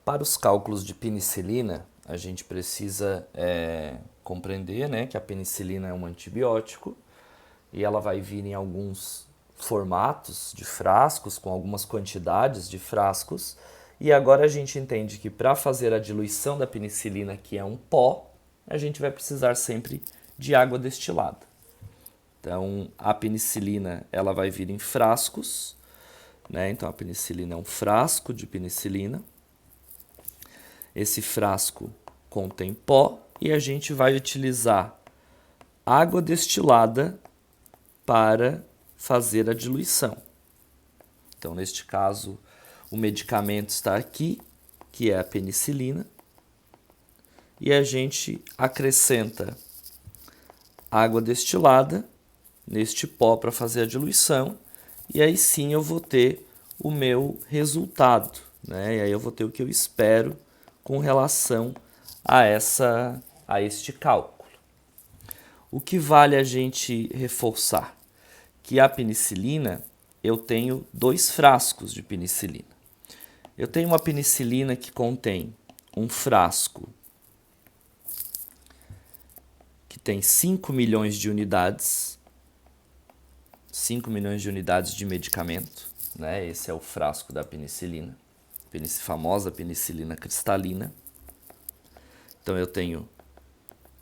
Para os cálculos de penicilina, a gente precisa compreender, né, que a penicilina é um antibiótico e ela vai vir em alguns formatos de frascos, com algumas quantidades de frascos. E agora a gente entende que para fazer a diluição da penicilina, que é um pó, a gente vai precisar sempre de água destilada. Então, a penicilina ela vai vir em frascos, né? Então, a penicilina é um frasco de penicilina. Esse frasco contém pó e a gente vai utilizar água destilada para fazer a diluição. Então, neste caso, o medicamento está aqui, que é a penicilina, e a gente acrescenta água destilada neste pó para fazer a diluição, e aí sim eu vou ter o meu resultado, né? E aí eu vou ter o que eu espero com relação a este cálculo. O que vale a gente reforçar? Que a penicilina, eu tenho 2 frascos de penicilina. Eu tenho uma penicilina que contém um frasco que tem 5 milhões de unidades, 5 milhões de unidades de medicamento, né? Esse é o frasco da penicilina, famosa penicilina cristalina. Então eu tenho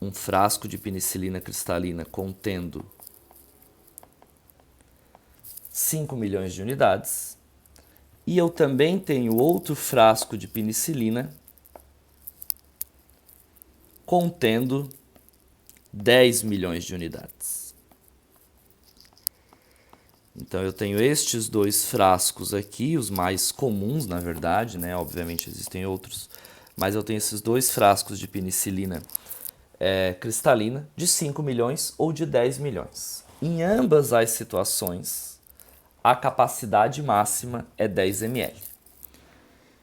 um frasco de penicilina cristalina contendo 5 milhões de unidades. E eu também tenho outro frasco de penicilina contendo 10 milhões de unidades. Então eu tenho estes 2 frascos aqui, os mais comuns, na verdade, né? Obviamente existem outros, mas eu tenho esses 2 frascos de penicilina cristalina de 5 milhões ou de 10 milhões. Em ambas as situações, a capacidade máxima é 10 ml.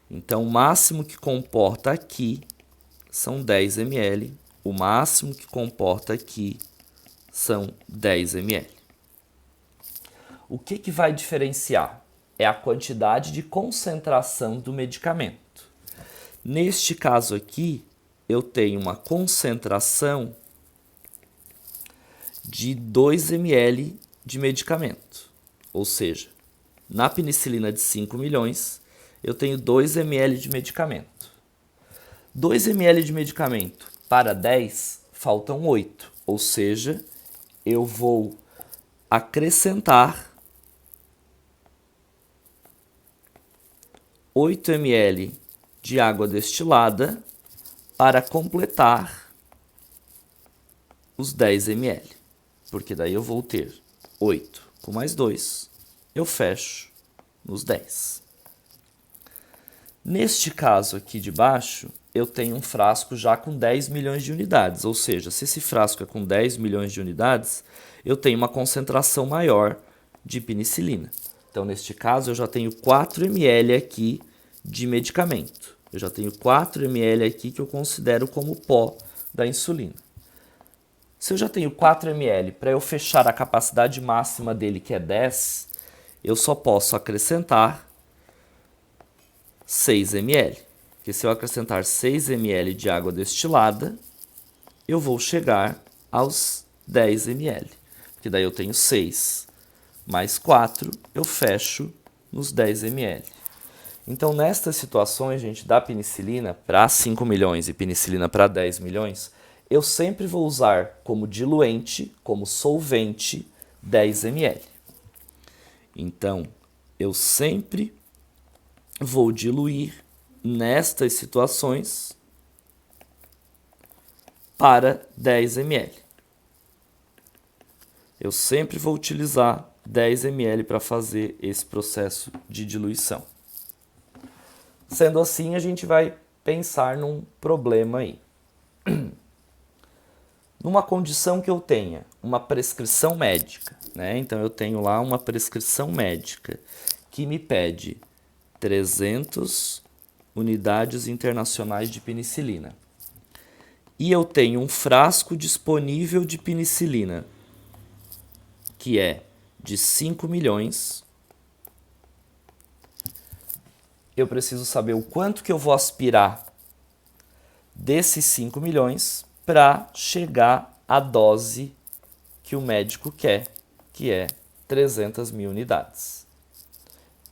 Então, o máximo que comporta aqui são 10 ml, o máximo que comporta aqui são 10 ml. O que vai diferenciar? É a quantidade de concentração do medicamento. Neste caso aqui, eu tenho uma concentração de 2 ml de medicamento. Ou seja, na penicilina de 5 milhões, eu tenho 2 ml de medicamento. 2 ml de medicamento para 10, faltam 8. Ou seja, eu vou acrescentar 8 ml de água destilada para completar os 10 ml. Porque daí eu vou ter 8 com mais 2, eu fecho nos 10. Neste caso aqui de baixo, eu tenho um frasco já com 10 milhões de unidades, ou seja, se esse frasco é com 10 milhões de unidades, eu tenho uma concentração maior de penicilina. Então, neste caso, eu já tenho 4 ml aqui de medicamento. Eu já tenho 4 ml aqui que eu considero como pó da insulina. Se eu já tenho 4 ml, para eu fechar a capacidade máxima dele, que é 10, eu só posso acrescentar 6 ml. Porque se eu acrescentar 6 ml de água destilada, eu vou chegar aos 10 ml. Porque daí eu tenho 6 mais 4, eu fecho nos 10 ml. Então, nestas situações, gente, da penicilina para 5 milhões e penicilina para 10 milhões, eu sempre vou usar como diluente, como solvente, 10 ml. Então, eu sempre vou diluir nestas situações para 10 ml. Eu sempre vou utilizar 10 ml para fazer esse processo de diluição. Sendo assim, a gente vai pensar num problema aí. Numa condição que eu tenha uma prescrição médica, né? Então eu tenho lá uma prescrição médica que me pede 300 unidades internacionais de penicilina. E eu tenho um frasco disponível de penicilina, que é de 5 milhões. eu preciso saber o quanto que eu vou aspirar desses 5 milhões para chegar à dose que o médico quer, que é 300 mil unidades.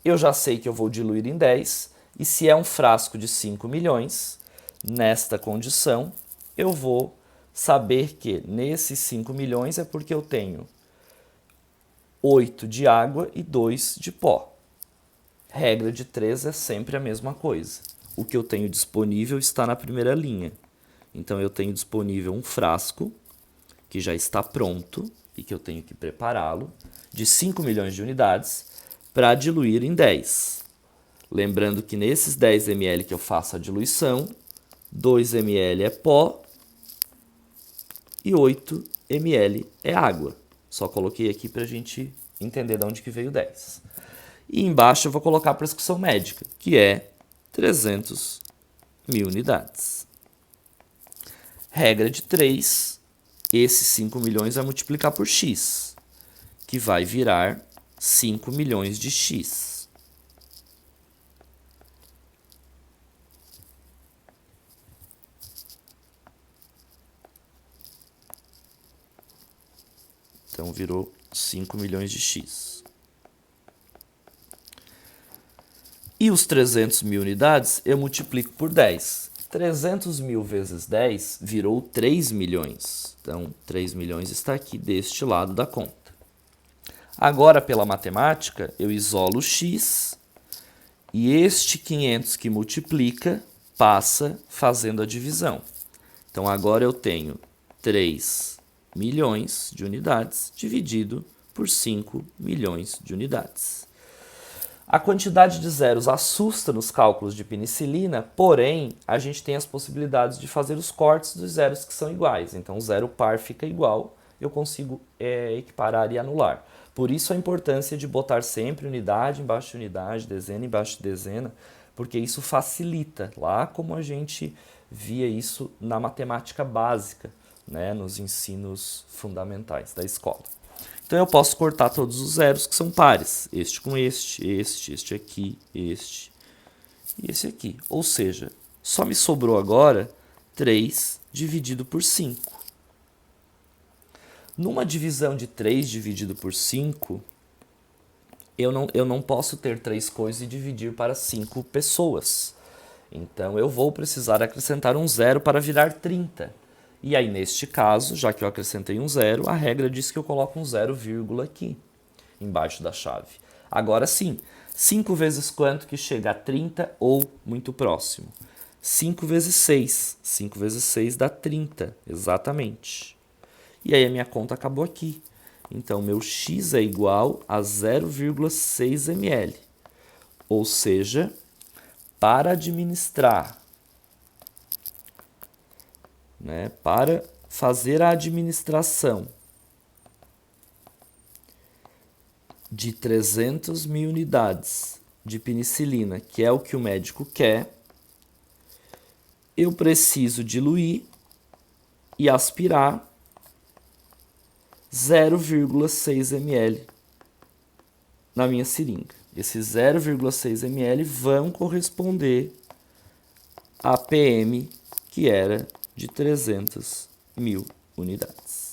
Eu já sei que eu vou diluir em 10, e se é um frasco de 5 milhões, nesta condição, eu vou saber que nesses 5 milhões é porque eu tenho 8 de água e 2 de pó. Regra de 3 é sempre a mesma coisa. O que eu tenho disponível está na primeira linha. Então eu tenho disponível um frasco que já está pronto e que eu tenho que prepará-lo de 5 milhões de unidades para diluir em 10. Lembrando que nesses 10 ml que eu faço a diluição, 2 ml é pó e 8 ml é água. Só coloquei aqui para a gente entender de onde que veio 10. E embaixo eu vou colocar a prescrição médica, que é 300 mil unidades. Regra de 3, esses 5 milhões vai multiplicar por x, que vai virar 5 milhões de x. Então virou 5 milhões de x. E os 300 mil unidades eu multiplico por 10. 300 mil vezes 10 virou 3 milhões. Então, 3 milhões está aqui deste lado da conta. Agora, pela matemática, eu isolo x e este 500 que multiplica passa fazendo a divisão. Então, agora eu tenho 3 milhões de unidades dividido por 5 milhões de unidades. A quantidade de zeros assusta nos cálculos de penicilina, porém, a gente tem as possibilidades de fazer os cortes dos zeros que são iguais. Então, o zero par fica igual, eu consigo equiparar e anular. Por isso a importância de botar sempre unidade embaixo de unidade, dezena embaixo de dezena, porque isso facilita, lá como a gente via isso na matemática básica, né, nos ensinos fundamentais da escola. Então eu posso cortar todos os zeros que são pares. Este com este aqui, este e esse aqui. Ou seja, só me sobrou agora 3 dividido por 5. Numa divisão de 3 dividido por 5, eu não posso ter 3 coisas e dividir para 5 pessoas. Então eu vou precisar acrescentar um zero para virar 30. E aí, neste caso, já que eu acrescentei um zero, a regra diz que eu coloco um 0, aqui, embaixo da chave. Agora sim, 5 vezes quanto que chega a 30 ou muito próximo? 5 vezes 6. 5 vezes 6 dá 30, exatamente. E aí a minha conta acabou aqui. Então, meu x é igual a 0,6 ml. Ou seja, para administrar, para fazer a administração de 300 mil unidades de penicilina, que é o que o médico quer, eu preciso diluir e aspirar 0,6 ml na minha seringa. Esses 0,6 ml vão corresponder à PM, que era de 300 mil unidades.